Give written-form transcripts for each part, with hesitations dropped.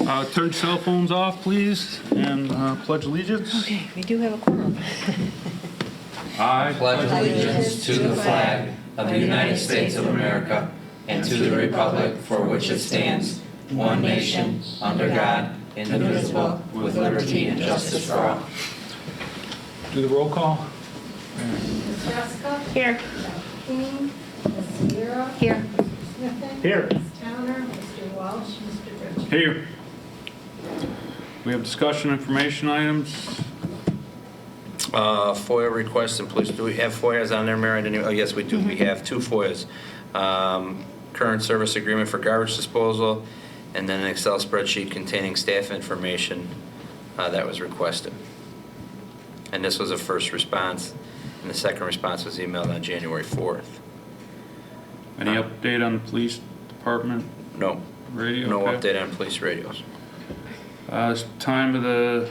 Turn cell phones off, please, and pledge allegiance. Okay, we do have a quorum. I pledge allegiance to the flag of the United States of America and to the republic for which it stands, one nation, under God, indivisible, with liberty and justice for all. Do the roll call. Ms. Ruska? Here. King? Ms. Sierra? Here. Mr. Smithing? Here. Ms. Towner? Mr. Walsh? Mr. Richards? Here. We have discussion information items. FOIA requests and police. Do we have FOIAs on there, Mary? Oh, yes, we do. We have 2 FOIAs. Current service agreement for garbage disposal, and then an Excel spreadsheet containing staff information that was requested. And this was a first response, and the second response was emailed on January 4th. Any update on the police department No. radio? No Okay. update on police radios. It's time of the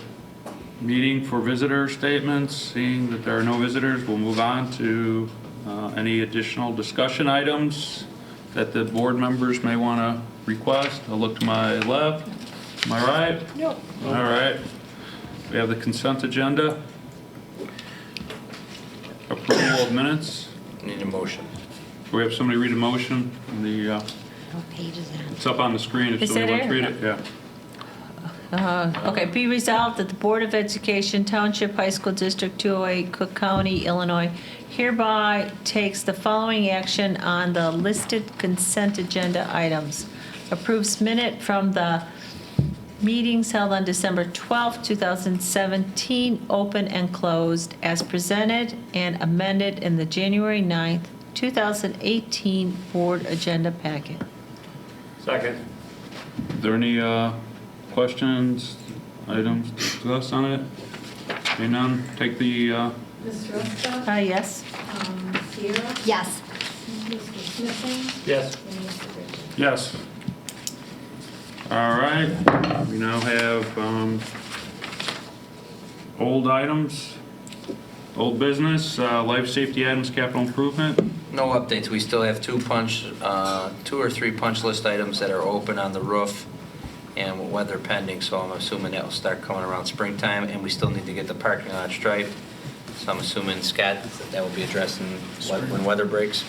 meeting for visitor statements. Seeing that there are no visitors, we'll move on to any additional discussion items that the board members may want to request. I'll look to my left. Am I right? No. All right. We have the consent agenda. Approval of minutes. Need a motion. Do we have somebody read a motion? What page is that? It's up on the screen if Is somebody it wants to there? read it. Yeah. Okay, be resolved that the Board of Education, Township High School District 208, Cook County, Illinois, hereby takes the following action on the listed consent agenda items. Approves minute from the meetings held on December 12, 2017, open and closed, as presented and amended in the January 9th, 2018 board agenda packet. Second. Is there any questions, items to discuss on it? Seeing none, take the, Ms. Ruska? Yes. Ms. Sierra? Yes. Mr. Smithing? Yes. And Mr. Richards? Yes. All right, we now have old items, old business, life safety items, capital improvement. No updates. We still have 2 or 3 punch list items that are open on the roof and weather pending, so I'm assuming that will start coming around springtime, and we still need to get the parking lot striped. So I'm assuming, Scott, that will be addressed when weather breaks.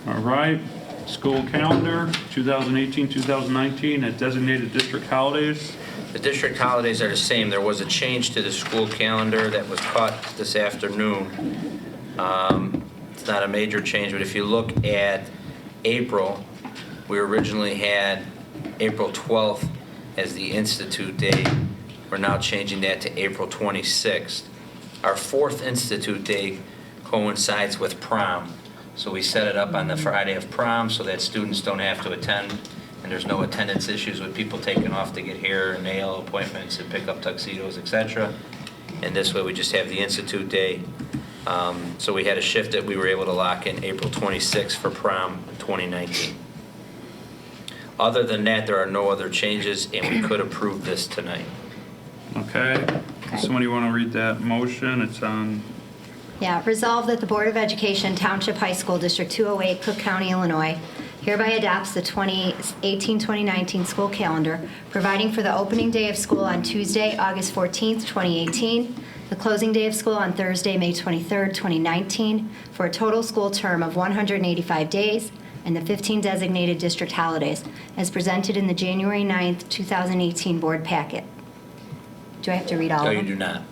All right, school calendar, 2018-2019 at designated district holidays. The district holidays are the same. There was a change to the school calendar that was caught this afternoon. It's not a major change, but if you look at April, we originally had April 12th as the Institute Day. We're now changing that to April 26th. Our 4th Institute Day coincides with prom. So we set it up on the Friday of prom so that students don't have to attend, and there's no attendance issues with people taking off to get hair and nail appointments and pick up tuxedos, etc. And this way we just have the Institute Day. So we had a shift that we were able to lock in April 26th for prom 2019. Other than that, there are no other changes, and we could approve this tonight. Okay, somebody want to read that motion? It's on, Yeah, resolved that the Board of Education, Township High School District 208, Cook County, Illinois, hereby adopts the 2018-2019 school calendar, providing for the opening day of school on Tuesday, August 14th, 2018, the closing day of school on Thursday, May 23rd, 2019, for a total school term of 185 days, and the 15 designated district holidays, as presented in the January 9th, 2018 board packet. Do I have to read all No, of you them? do not.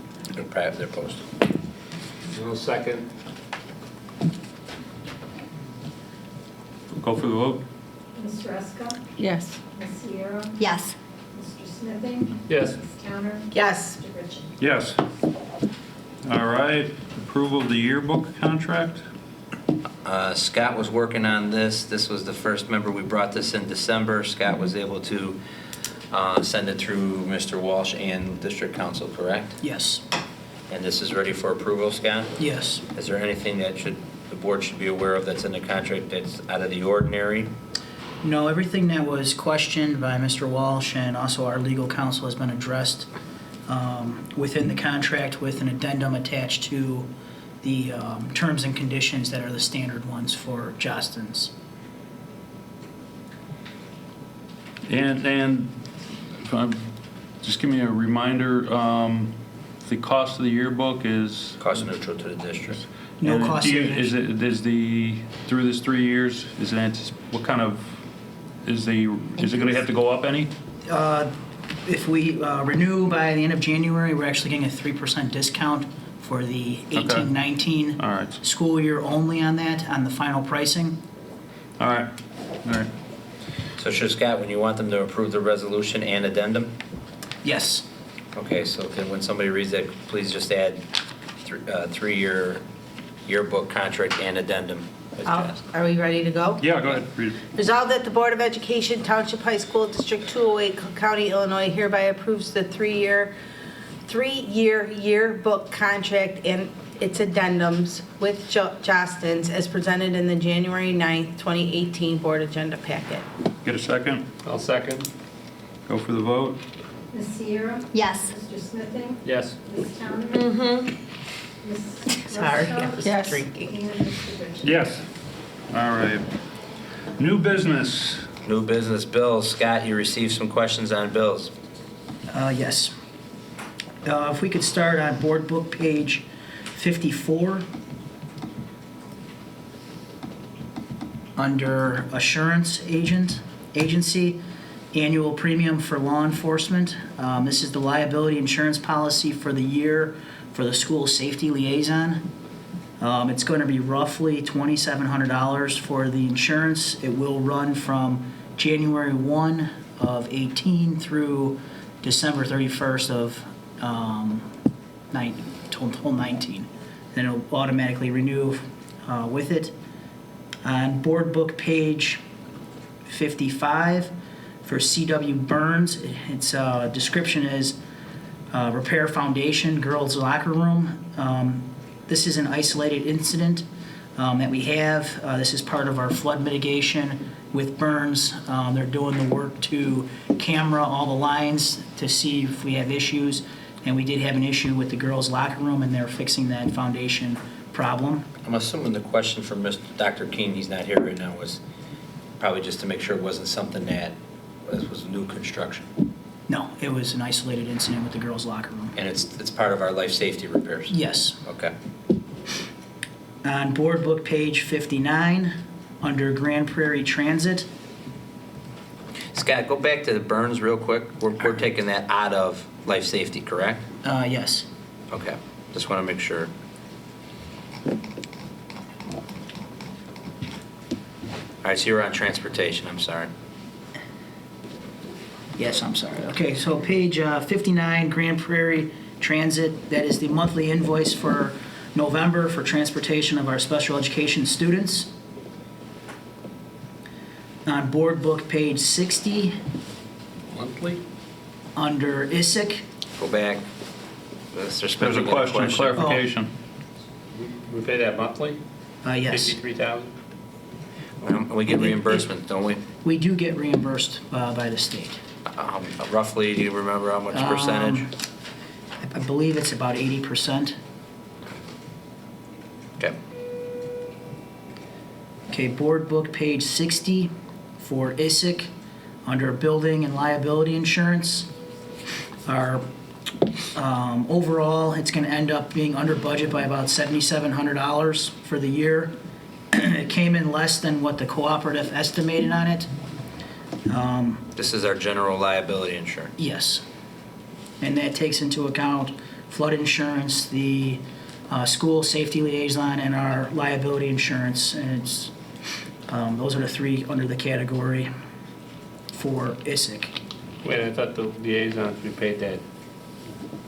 They're posted. No second. go for the vote. Ms. Ruska? Yes. Ms. Sierra? Yes. Mr. Smithing? Yes. Ms. Towner? Yes. Mr. Richards? Yes. All right, approval of the yearbook contract. Scott was working on this. This was the first, remember, we brought this in December. Scott was able to send it through Mr. Walsh and District Council, correct? Yes, And this is ready for approval, Scott? yes. Is there anything that the board should be aware of that's in the contract that's out of the ordinary? No, everything that was questioned by Mr. Walsh and also our legal counsel has been addressed within the contract with an addendum attached to the terms and conditions that are the standard ones for Jostens. And just give me a reminder, the cost of the yearbook is? Cost neutral to the district. No And cost. do you- Is through this 3 years, what kind of, is it going to have to go up any? If we renew by the end of January, we're actually getting a 3% discount for the 18-19 All right, school year only on that, on the final pricing. all right, all right. So sure, Scott, when you want them to approve the resolution and addendum? Yes. Okay, so then when somebody reads that, please just add 3-year yearbook contract and addendum. as Jess. Are we ready to go? Yeah, go ahead, read it. Resolved that the Board of Education, Township High School District 208, Cook County, Illinois hereby approves the three-year yearbook contract and its addendums with Jostens as presented in the January 9th, 2018 Board Agenda Packet. Get a second? I'll second. Go for the vote. Ms. Sierra, Yes. Mr. Smithing, Yes. Ms. Townsend, Ms. Sorry, I Ruska, was Yes. drinking. and Mr. Bishop. Yes. All right. New business. New business bills. Scott, you received some questions on bills. Yes. If we could start on board book page 54. Under assurance agency, annual premium for law enforcement. This is the liability insurance policy for the year for the school safety liaison. It's going to be roughly $2,700 for the insurance. It will run from January 1 of 18 through December 31st of 19. Then it'll automatically renew with it. On board book page 55 for C.W. Burns, its description is repair foundation, girls' locker room. This is an isolated incident that we have. This is part of our flood mitigation with Burns. They're doing the work to camera all the lines to see if we have issues. And we did have an issue with the girls' locker room, and they're fixing that foundation problem. I'm assuming the question from Dr. King, he's not here right now, was probably just to make sure it wasn't something that was new construction. No, it was an isolated incident with the girls' locker room. And it's part of our life safety repairs? Yes. Okay. On board book page 59, under Grand Prairie Transit, Scott, go back to the Burns real quick. We're taking that out of life safety, correct? yes. Okay, just want to make sure. All right, so you're on transportation, I'm sorry. Yes, I'm sorry. Okay, so page 59, Grand Prairie Transit, that is the monthly invoice for November for transportation of our special education students. On board book page 60, Monthly? under ISIC, Go back. Mr. Smith, There's a you got question, clarification. We pay that monthly? yes. 53,000? We get reimbursement, don't we? We do get reimbursed by the state. Roughly, do you remember how much percentage? I believe it's about 80%. Okay. Okay, board book page 60 for ISIC, under building and liability insurance. Our overall, it's going to end up being under budget by about $7,700 for the year. It came in less than what the cooperative estimated on it. This is our general liability insurance. Yes. And that takes into account flood insurance, the school safety liaison, and our liability insurance. And it's, those are the three under the category for ISIC. Wait, I thought the liaisons, we paid that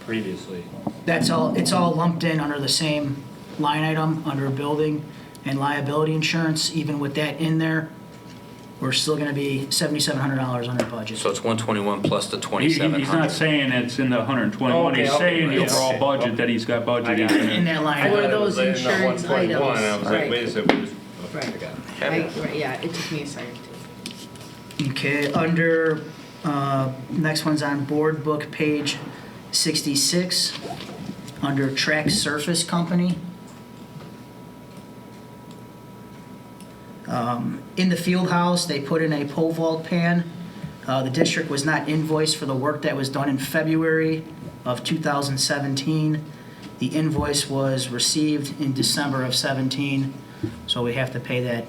previously. That's all, it's all lumped in under the same line item, under building and liability insurance. Even with that in there, we're still going to be $7,700 under budget. So it's 121 plus the He's 2,700. not saying it's in the 121, he's Okay, saying the okay, overall okay. budget that he's got I budgeted. got it. In that line I thought item. it was those in the insurance 121, items. I was like, Right. wait a second. Right. I got it. Right, yeah, it took me a second too. Okay, under, next one's on board book page 66, under track surface company. In the field house, they put in a pole vault pan The district was not invoiced for the work that was done in February of 2017. The invoice was received in December of 17, so we have to pay that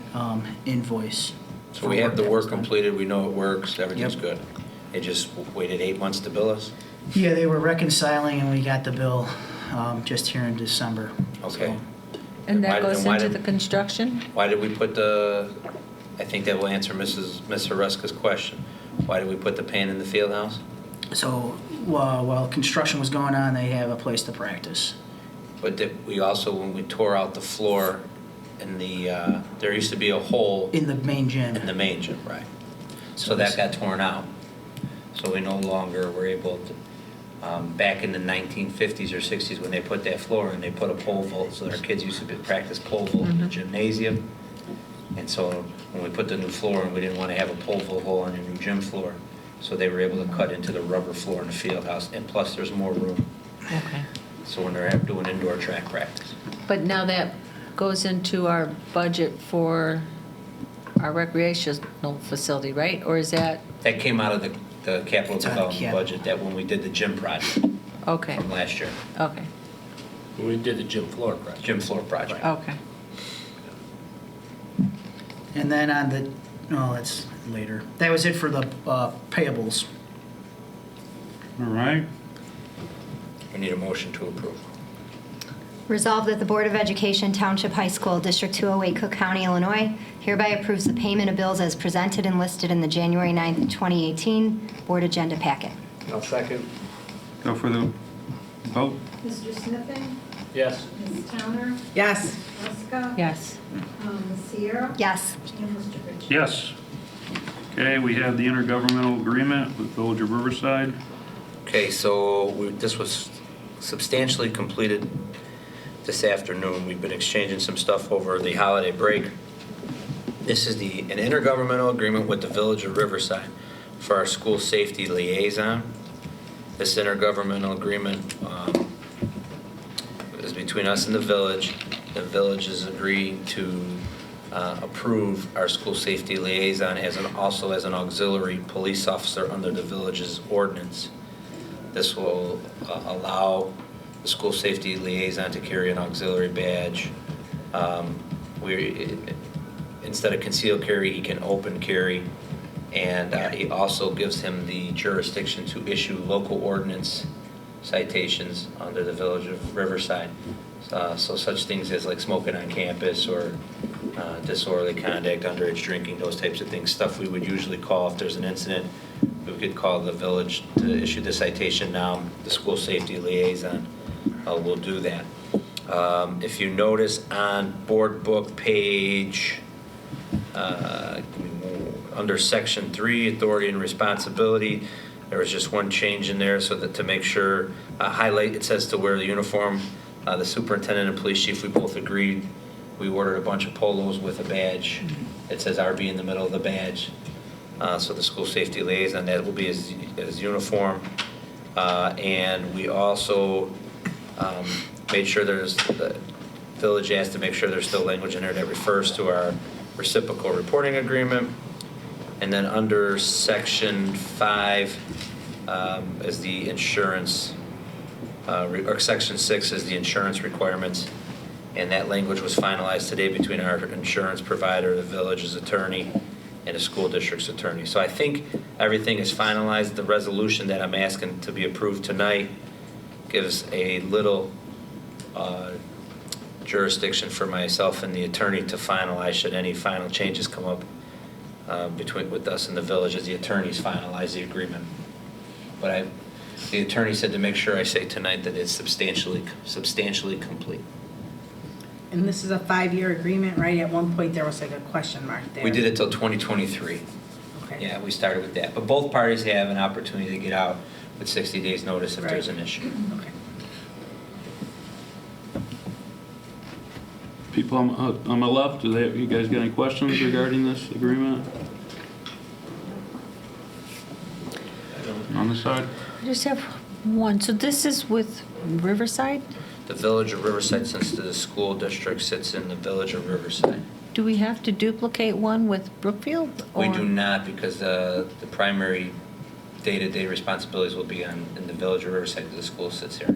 invoice. So we have the that work was done. completed, we know it works, everything's Yep. good. They just waited 8 months to bill us? Yeah, they were reconciling and we got the bill just here in December. Okay. So, And Why- that goes and why into did- the construction? Why did we put I think that will answer Ms. Haruska's question. Why did we put the paint in the field house? So while construction was going on, they have a place to practice. But we also, when we tore out the floor in there used to be a hole In the main gym. in the main gym, right? So that got torn out. So we no longer were able to, back in the 1950s or 60s, when they put that floor in, they put a pole vault, so our kids used to practice pole vault in the gymnasium. And so when we put the new floor in, we didn't want to have a pole vault hole on your new gym floor. So they were able to cut into the rubber floor in the field house, and plus there's more room. Okay. So when they're doing indoor track practice. But now that goes into our budget for our recreational facility, right? Or is that, That came out of the capital It's out of development capital. budget, that when we did the gym project okay, from last year, okay, We did the gym floor project. gym floor project. okay. And then on the, no, that's later. That was it for the payables. All right. We need a motion to approve. Resolved that the Board of Education Township High School District 208, Cook County, Illinois hereby approves the payment of bills as presented and listed in the January 9th, 2018 Board Agenda Packet. I'll second. Go for the vote. Mr. Smithing? Yes. Ms. Towner? Yes. Huska? Yes. Ms. Sierra? Yes. And Mr. Ritchie? Yes. Okay, we have the intergovernmental agreement with Village of Riverside. Okay, so this was substantially completed this afternoon. We've been exchanging some stuff over the holiday break. This is an intergovernmental agreement with the Village of Riverside for our school safety liaison. This intergovernmental agreement is between us and the village. The village has agreed to approve our school safety liaison also as an auxiliary police officer under the village's ordinance. This will allow the school safety liaison to carry an auxiliary badge. Instead of concealed carry, he can open carry, and it also gives him the jurisdiction to issue local ordinance citations under the Village of Riverside. So such things as like smoking on campus or disorderly conduct, underage drinking, those types of things, stuff we would usually call if there's an incident. We could call the village to issue the citation. Now the school safety liaison will do that. If you notice on board book page, under section 3, authority and responsibility, there was just one change in there so that to make sure, highlight, it says to wear the uniform. The superintendent and police chief, we both agreed. We ordered a bunch of polos with a badge. It says RB in the middle of the badge. So the school safety liaison, that will be his uniform. And we also made sure the village asked to make sure there's still language in there that refers to our reciprocal reporting agreement. And then under section 5 is the insurance, or section 6 is the insurance requirements. And that language was finalized today between our insurance provider, the village's attorney, and the school district's attorney. So I think everything is finalized. The resolution that I'm asking to be approved tonight gives a little jurisdiction for myself and the attorney to finalize should any final changes come up with us and the village as the attorneys finalize the agreement. But the attorney said to make sure I say tonight that it's substantially complete. And this is a 5-year agreement, right? At one point, there was like a question mark there. We did it till 2023. Okay. Yeah, we started with that. But both parties have an opportunity to get out with 60 days' notice if there's Right. an issue. Okay. People on my left, you guys got any questions regarding this agreement? On the side? I just have one. So this is with Riverside? The Village of Riverside, since the school district sits in the Village of Riverside. Do we have to duplicate one with Brookfield? We or- do not, because the primary day-to-day responsibilities will be in the village of Riverside, because the school sits here.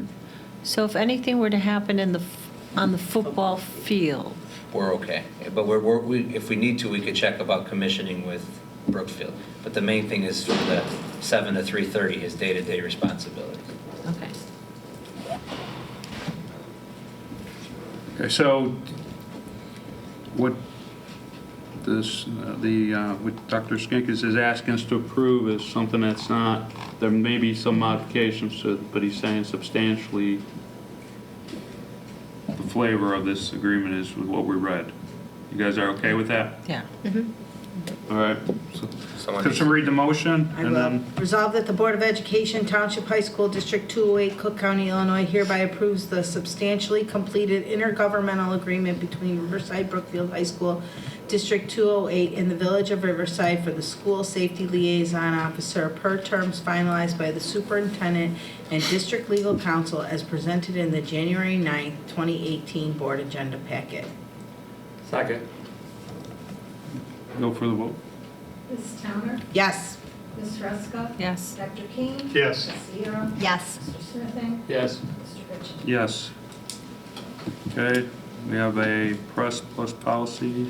So if anything were to happen on the football field, We're okay. But if we need to, we could check about commissioning with Brookfield. But the main thing is from the 7 to 3:30, his day-to-day responsibilities. okay. Okay, so what what Dr. Skinkis is asking us to approve is something that's not, there may be some modifications to it, but he's saying substantially the flavor of this agreement is with what we read. You guys are okay with that? Yeah. All right. So, Someone Could someone read the motion? I and will. then Resolved that the Board of Education, Township High School District 208, Cook County, Illinois hereby approves the substantially completed intergovernmental agreement between Riverside Brookfield High School District 208 and the Village of Riverside for the School Safety Liaison Officer per terms finalized by the Superintendent and District Legal Counsel as presented in the January 9th, 2018 Board Agenda Packet. Second. go for the vote. Ms. Towner? Yes. Ms. Ruska? Yes. Dr. King? Yes. Ms. Sierra? Yes. Mr. Smithing? Yes. Mr. Ritchie? Yes. Okay, we have a press plus policy,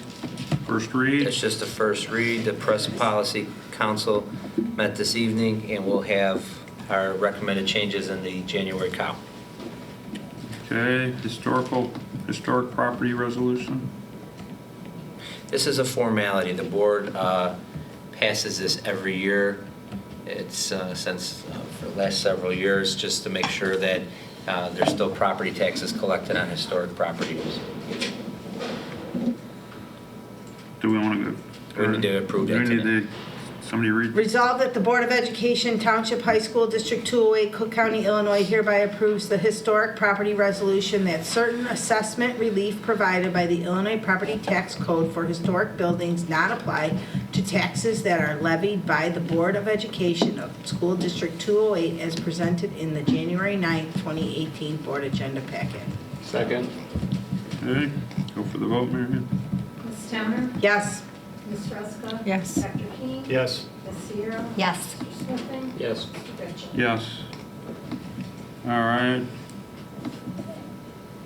first read. It's just the first read. The Press Policy Council met this evening, and we'll have our recommended changes in the January cow. Okay, historic property resolution. This is a formality. The board passes this every year. It's since for the last several years, just to make sure that there's still property taxes collected on historic properties. Do we want to go? We need to approve Do that we need today. to, somebody read? Resolved that the Board of Education, Township High School District 208, Cook County, Illinois hereby approves the historic property resolution that certain assessment relief provided by the Illinois Property Tax Code for historic buildings not apply to taxes that are levied by the Board of Education of School District 208 as presented in the January 9th, 2018 Board Agenda Packet. Second. Okay, go for the vote, Marion. Ms. Towner? Yes. Ms. Ruska? Yes. Dr. King? Yes. Ms. Sierra? Yes. Mr. Smithing? Yes. Mr. Ritchie? Yes. All right.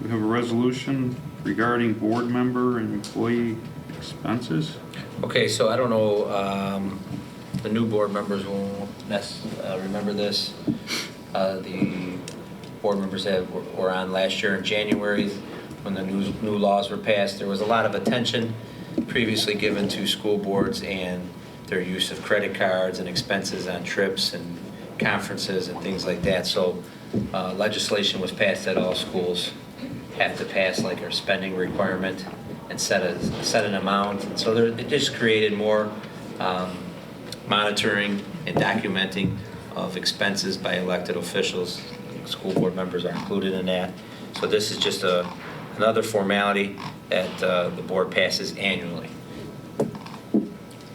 We have a resolution regarding board member and employee expenses. Okay, so I don't know, the new board members will remember this. The board members that were on last year in January, when the new laws were passed, there was a lot of attention previously given to school boards and their use of credit cards and expenses on trips and conferences and things like that. So legislation was passed that all schools have to pass like a spending requirement and set an amount. And so it just created more monitoring and documenting of expenses by elected officials. School board members are included in that. So this is just another formality that the board passes annually.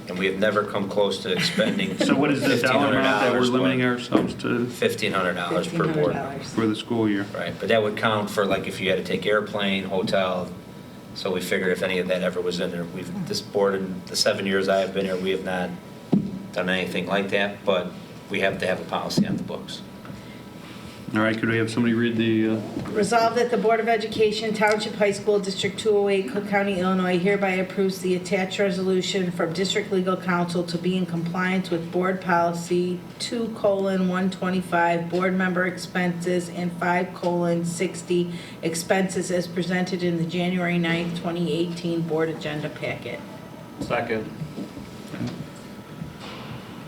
And we have never come close to expending So what is the dollar amount that we're $1,500 limiting ourselves to $1,500 per board member. for the school year? Right, but that would count for like if you had to take airplane, hotel. So we figured if any of that ever was in there, this board in the 7 years I have been here, we have not done anything like that, but we have to have a policy on the books. All right, could we have somebody read the, Resolved that the Board of Education, Township High School District 208, Cook County, Illinois hereby approves the attached resolution from District Legal Counsel to be in compliance with Board Policy 2:125, Board Member Expenses, and 5:60, Expenses as presented in the January 9th, 2018 Board Agenda Packet. Second.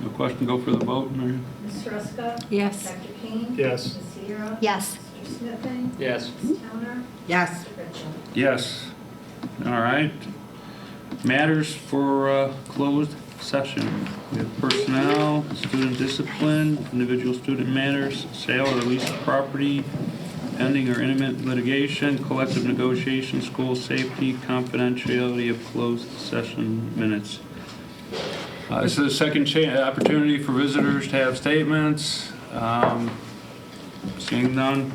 no question, go for the vote, Marion? Ms. Ruska? Yes. Dr. King? Yes. Ms. Sierra? Yes. Mr. Smithing? Yes. Ms. Towner? Yes. Mr. Ritchie? Yes. All right. Matters for closed session. We have personnel, student discipline, individual student matters, sale or lease of property, pending or imminent litigation, collective negotiation, school safety, confidentiality of closed session minutes. This is a second opportunity for visitors to have statements. Seeing none.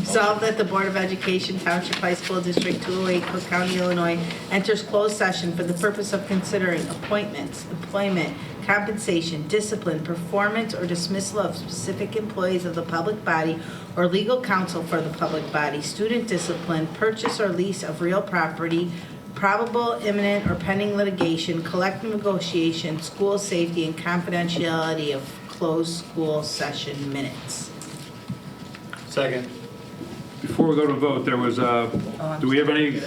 So Resolved that the Board of Education, Township High School District 208, Cook County, Illinois, enters closed session for the purpose of considering appointments, employment, compensation, discipline, performance, or dismissal of specific employees of the public body or legal counsel for the public body, student discipline, purchase or lease of real property, probable, imminent, or pending litigation, collective negotiation, school safety, and confidentiality of closed school session minutes. Second. Before we go to vote, there was, do we have any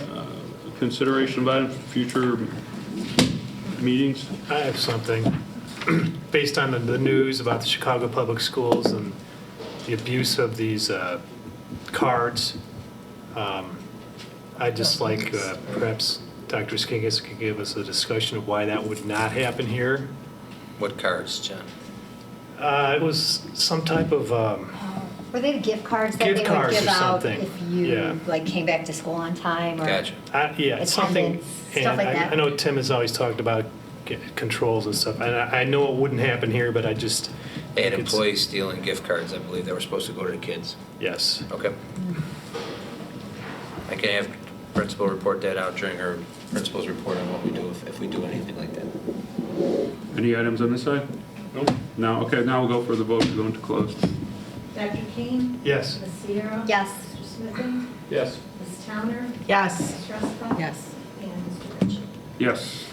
consideration about future meetings? I have something. Based on the news about the Chicago Public Schools and the abuse of these cards, I'd just like perhaps Dr. Skinkis could give us a discussion of why that would not happen here. What cards, John? It was some type of, Were they the gift cards that Gift they would cards give or out something. if you Yeah. like came back to school on time? Or Gotcha. yeah, it's something, Attendance, stuff and like that. I know Tim has always talked about controls and stuff, and I know it wouldn't happen here, but I just. They had think it's- employees stealing gift cards, I believe, that were supposed to go to the kids. Yes. Okay. I can have principal report that out during her principal's report on what we do if we do anything like that. Any items on this side? Nope. No, okay, now we'll go for the vote to go into closed. Dr. King? Yes. Ms. Sierra? Yes. Mr. Smithing? Yes. Ms. Towner? Yes. Ms. Ruska? Yes. And Mr. Ritchie. Yes.